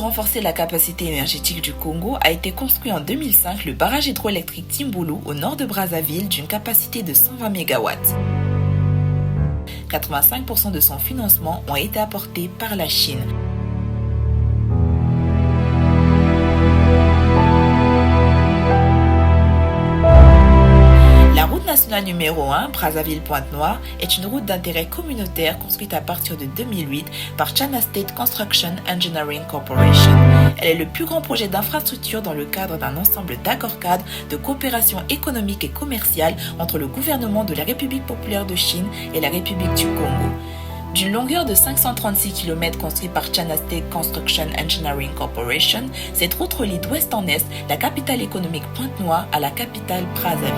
renforcer la capacité énergétique du Congo, a été construit en 2005 le barrage hydroélectrique Timbulu au nord de Brazzaville d'une capacité de 120 MW. 85% de son financement ont été apportés par la Chine. La route nationale numéro 1, Brazzaville-Pointe-Noire, est une route d'intérêt communautaire construite à partir de 2008 par China State Construction Engineering Corporation. Elle est le plus grand projet d'infrastructure dans le cadre d'un ensemble d'accords-cadres de coopération économique et commerciale entre le gouvernement de la République populaire de Chine et la République du Congo. D'une longueur de 536 km construite par China State Construction Engineering Corporation, cette route relie d'ouest en est la capitale économique Pointe-Noire à la capitale Brazzaville.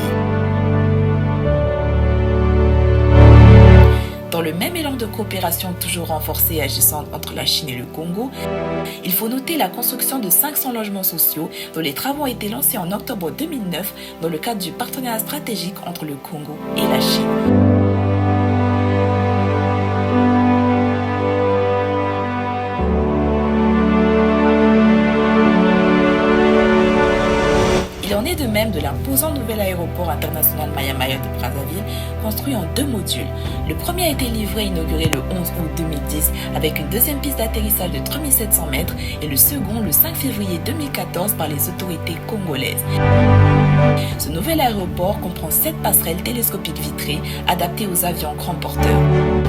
Dans le même élan de coopération toujours renforcée et agissante entre la Chine et le Congo, il faut noter la construction de 500 logements sociaux dont les travaux ont été lancés en octobre 2009 dans le cadre du partenariat stratégique entre le Congo et la Chine. Il en est de même de l'imposant nouvel aéroport international Maya-Maya de Brazzaville, construit en 2 modules. Le premier a été livré et inauguré le 11 août 2010 avec une deuxième piste d'atterrissage de 3700 mètres et le second le 5 février 2014 par les autorités congolaises. Ce nouvel aéroport comprend 7 passerelles télescopiques vitrées adaptées aux avions grands porteurs.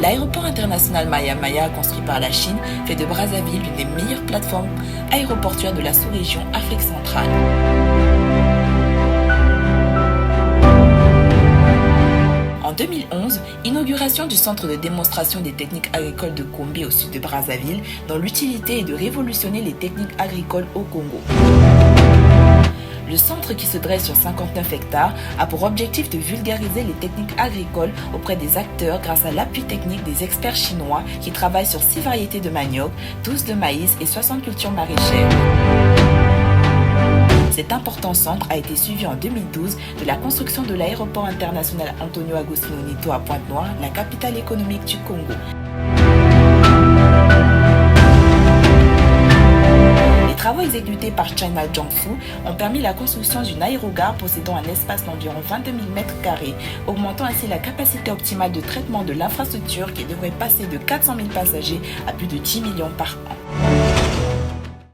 L'aéroport international Maya-Maya, construit par la Chine, fait de Brazzaville l'une des meilleures plateformes aéroportuaires de la sous-région Afrique centrale. En 2011, inauguration du centre de démonstration des techniques agricoles de Gombe au sud de Brazzaville, dont l'utilité est de révolutionner les techniques agricoles au Congo. Le centre, qui se dresse sur 59 hectares, a pour objectif de vulgariser les techniques agricoles auprès des acteurs grâce à l'appui technique des experts chinois qui travaillent sur 6 variétés de manioc, 12 de maïs et 60 cultures maraîchères. Cet important centre a été suivi en 2012 de la construction de l'aéroport international Antonio Agostinho Neto à Pointe-Noire, la capitale économique du Congo. Les travaux exécutés par China Jiangsu ont permis la construction d'une aérogare possédant un espace d'environ 22 000 m², augmentant ainsi la capacité optimale de traitement de l'infrastructure qui devrait passer de 400 000 passagers à plus de 10 millions par an.